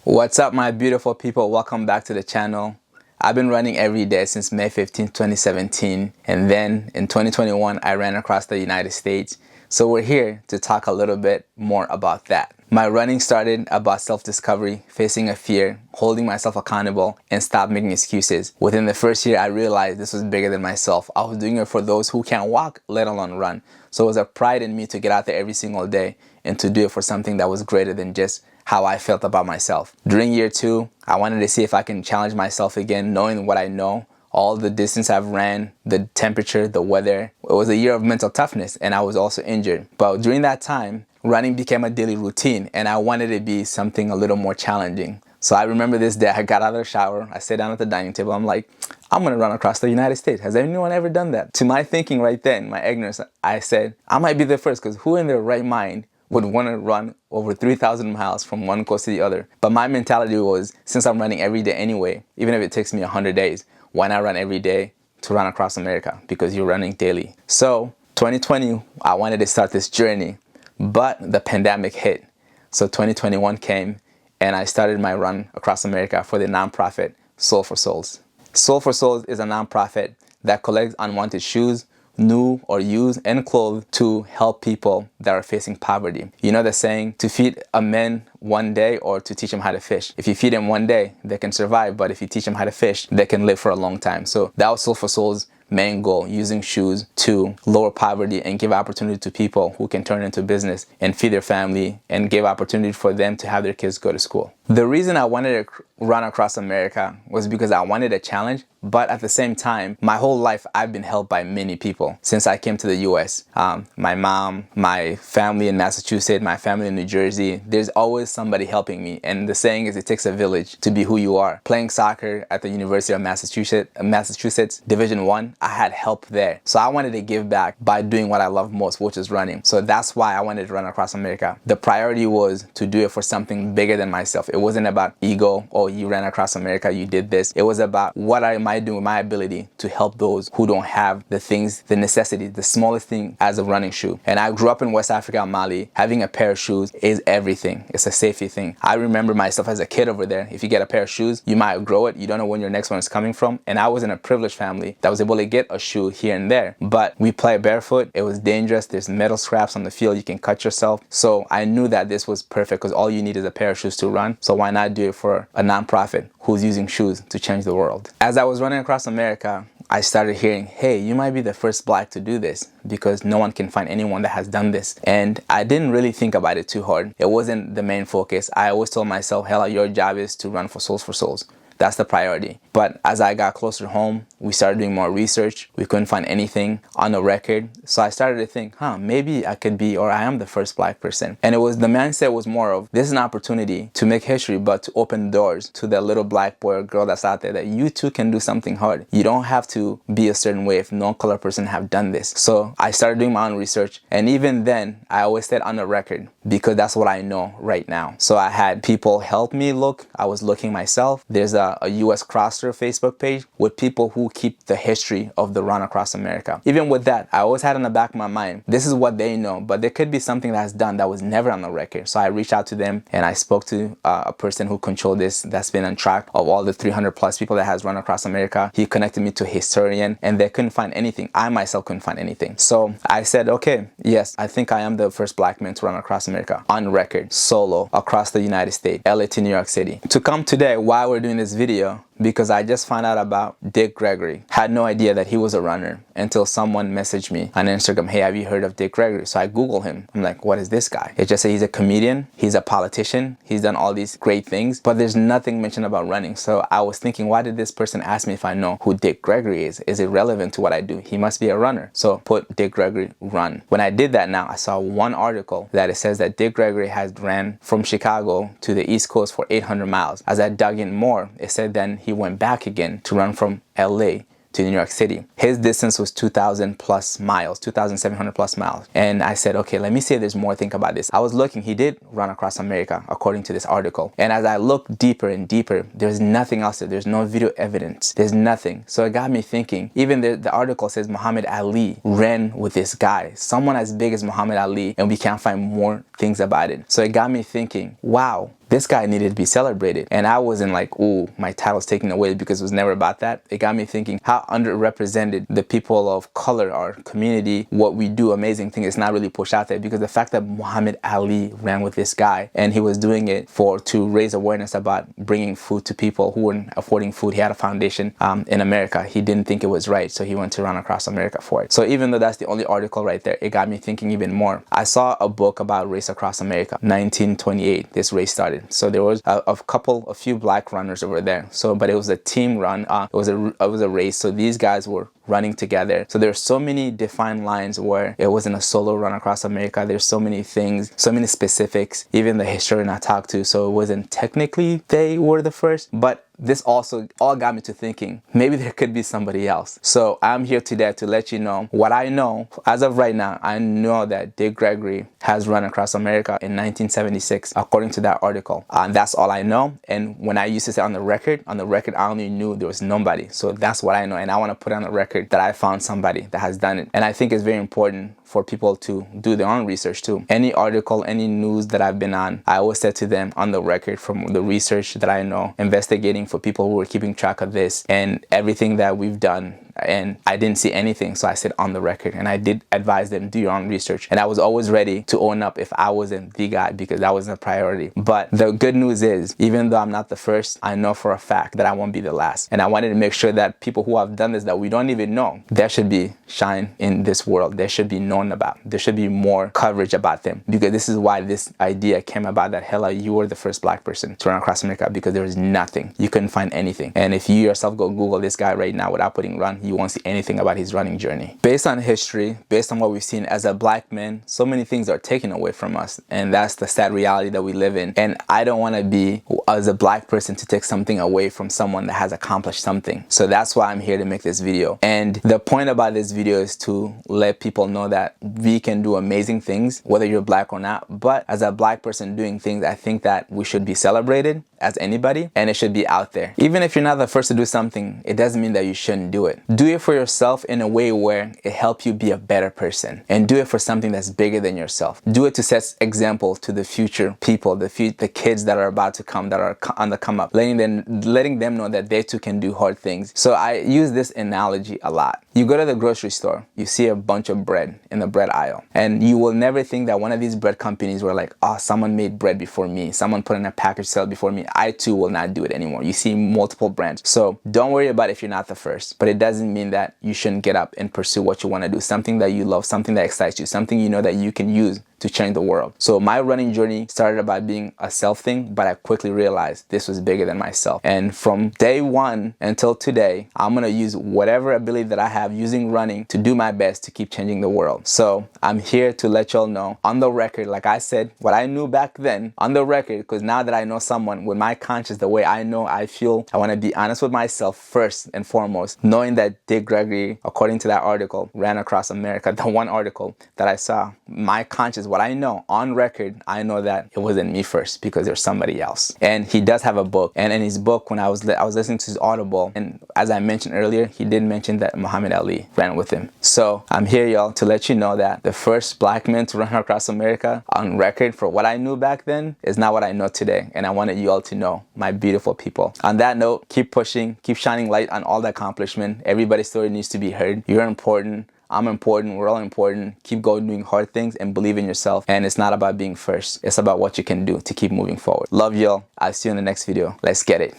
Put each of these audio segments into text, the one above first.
What's up, my beautiful people? Welcome back to the channel. I've been running every day since May 15th, 2017, and then in 2021 I ran across the United States. So we're here to talk a little bit more about that. My running started about self-discovery, facing a fear, holding myself accountable, and stop making excuses. Within the first year, I realized this was bigger than myself. I was doing it for those who can't walk, let alone run. So it was a pride in me to get out there every single day and to do it for something that was greater than just how I felt about myself. During year 2, I wanted to see if I can challenge myself again, knowing what I know, all the distance I've ran, the temperature, the weather. It was a year of mental toughness, and I was also injured. But during that time, running became a daily routine, and I wanted it to be something a little more challenging. So I remember this day, I got out of the shower, I sat down at the dining table, I'm like, I'm gonna run across the United States. Has anyone ever done that? To my thinking right then, my ignorance, I said, I might be the first, because who in their right mind would want to run over 3,000 miles from one coast to the other? But my mentality was, since I'm running every day anyway, even if it takes me 100 days, why not run every day to run across America? Because you're running daily. So 2020, I wanted to start this journey, but the pandemic hit. So 2021 came, and I started my run across America for the nonprofit Soul for Souls. Soul for Souls is a nonprofit that collects unwanted shoes, new or used, and clothes to help people that are facing poverty. You know the saying, to feed a man one day or to teach them how to fish. If you feed them one day, they can survive, but if you teach them how to fish, they can live for a long time. So that was Soul for Souls' main goal, using shoes to lower poverty and give opportunity to people who can turn into business and feed their family and give opportunity for them to have their kids go to school. The reason I wanted to run across America was because I wanted a challenge, but at the same time, my whole life I've been helped by many people since I came to the US. My mom, my family in Massachusetts, my family in New Jersey, there's always somebody helping me. And the saying is, it takes a village to be who you are. Playing soccer at the University of Massachusetts, Division I, I had help there. So I wanted to give back by doing what I love most, which is running. So that's why I wanted to run across America. The priority was to do it for something bigger than myself. It wasn't about ego, oh, you ran across America, you did this. It was about what am I doing with my ability to help those who don't have the things, the necessity, the smallest thing as a running shoe. And I grew up in West Africa, Mali. Having a pair of shoes is everything. It's a safety thing. I remember myself as a kid over there. If you get a pair of shoes, you might outgrow it. You don't know when your next one is coming from. And I was in a privileged family that was able to get a shoe here and there. But we play barefoot. It was dangerous. There's metal scraps on the field. You can cut yourself. So I knew that this was perfect because all you need is a pair of shoes to run. So why not do it for a nonprofit who's using shoes to change the world? As I was running across America, I started hearing, hey, you might be the first black to do this because no one can find anyone that has done this. And I didn't really think about it too hard. It wasn't the main focus. I always told myself, Hellah, your job is to run for Souls for Souls. That's the priority. But as I got closer home, we started doing more research. We couldn't find anything on the record. So I started to think, maybe I could be, or I am the first black person. And it was, the mindset was more of, this is an opportunity to make history, but to open doors to the little black boy or girl that's out there that you too can do something hard. You don't have to be a certain way if no color person have done this. So I started doing my own research. And even then, I always stayed on the record because that's what I know right now. So I had people help me look. I was looking myself. There's a US Crosser Facebook page with people who keep the history of the run across America. Even with that, I always had in the back of my mind, this is what they know, but there could be something that's done that was never on the record. So I reached out to them and I spoke to a person who controlled this, that's been on track of all the 300 plus people that has run across America. He connected me to a historian and they couldn't find anything. I myself couldn't find anything. So I said, okay, yes, I think I am the first black man to run across America on record, solo, across the United States, LA to New York City. To come today, why we're doing this video, because I just found out about Dick Gregory. Had no idea that he was a runner until someone messaged me on Instagram, hey, have you heard of Dick Gregory? So I Googled him. I'm like, what is this guy? It just said he's a comedian, he's a politician, he's done all these great things, but there's nothing mentioned about running. So I was thinking, why did this person ask me if I know who Dick Gregory is? Is it relevant to what I do? He must be a runner. So put Dick Gregory run. When I did that now, I saw one article that it says that Dick Gregory has ran from Chicago to the East Coast for 800 miles. As I dug in more, it said then he went back again to run from LA to New York City. His distance was 2,000 plus miles, 2,700 plus miles. And I said, okay, let me see if there's more. Think about this. I was looking, he did run across America according to this article. And as I looked deeper and deeper, there's nothing else there. There's no video evidence. There's nothing. So it got me thinking, even the article says Muhammad Ali ran with this guy, someone as big as Muhammad Ali, and we can't find more things about it. So it got me thinking, wow, this guy needed to be celebrated. And I wasn't like, ooh, my title's taken away, because it was never about that. It got me thinking how underrepresented the people of color, our community, what we do, amazing thing, is not really pushed out there. Because the fact that Muhammad Ali ran with this guy, and he was doing it to raise awareness about bringing food to people who weren't affording food. He had a foundation in America. He didn't think it was right, so he went to run across America for it. So even though that's the only article right there, it got me thinking even more. I saw a book about race across America. 1928, this race started. So there was a few black runners over there. So, but it was a team run. It was a race. So these guys were running together. So there's so many defined lines where it wasn't a solo run across America. There's so many things, so many specifics, even the historian I talked to. So it wasn't technically they were the first, but this also all got me to thinking maybe there could be somebody else. So I'm here today to let you know what I know. As of right now, I know that Dick Gregory has run across America in 1976, according to that article. And that's all I know. And when I used to say on the record, I only knew there was nobody. So that's what I know. And I want to put on the record that I found somebody that has done it. And I think it's very important for people to do their own research too. Any article, any news that I've been on, I always said to them on the record from the research that I know, investigating for people who are keeping track of this and everything that we've done. And I didn't see anything, so I said on the record, and I did advise them, do your own research. And I was always ready to own up if I wasn't the guy, because that wasn't a priority. But the good news is, even though I'm not the first, I know for a fact that I won't be the last. And I wanted to make sure that people who have done this that we don't even know, there should be shine in this world. There should be known about. There should be more coverage about them, because this is why this idea came about, that Hellah, you were the first black person to run across America, because there was nothing. You couldn't find anything. And if you yourself go Google this guy right now without putting run, you won't see anything about his running journey. Based on history, based on what we've seen as a black man, so many things are taken away from us, and that's the sad reality that we live in. And I don't want to be, as a black person, to take something away from someone that has accomplished something. So that's why I'm here to make this video. And the point about this video is to let people know that we can do amazing things, whether you're black or not. But as a black person doing things, I think that we should be celebrated as anybody, and it should be out there. Even if you're not the first to do something, it doesn't mean that you shouldn't do it. Do it for yourself in a way where it helps you be a better person, and do it for something that's bigger than yourself. Do it to set example to the future people, the kids that are about to come, that are on the come up, letting them know that they too can do hard things. So I use this analogy a lot. You go to the grocery store, you see a bunch of bread in the bread aisle, and you will never think that one of these bread companies were like, oh, someone made bread before me, someone put in a package sale before me, I too will not do it anymore. You see multiple brands. So don't worry about if you're not the first, but it doesn't mean that you shouldn't get up and pursue what you want to do, something that you love, something that excites you, something you know that you can use to change the world. So my running journey started about being a self thing, but I quickly realized this was bigger than myself. And from day one until today, I'm gonna use whatever ability that I have using running to do my best to keep changing the world. So I'm here to let y'all know on the record, like I said, what I knew back then on the record, because now that I know someone with my conscience, the way I know, I feel, I want to be honest with myself first and foremost, knowing that Dick Gregory, according to that article, ran across America, the one article that I saw, my conscience, what I know on record, I know that it wasn't me first, because there's somebody else. And he does have a book, and in his book, when I was listening to his Audible, and as I mentioned earlier, he did mention that Muhammad Ali ran with him. So I'm here, y'all, to let you know that the first black man to run across America on record, for what I knew back then, is not what I know today. And I wanted you all to know, my beautiful people. On that note, keep pushing, keep shining light on all the accomplishment. Everybody's story needs to be heard. You're important. I'm important. We're all important. Keep going doing hard things and believe in yourself. And it's not about being first. It's about what you can do to keep moving forward. Love y'all. I'll see you in the next video. Let's get it.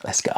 Let's go.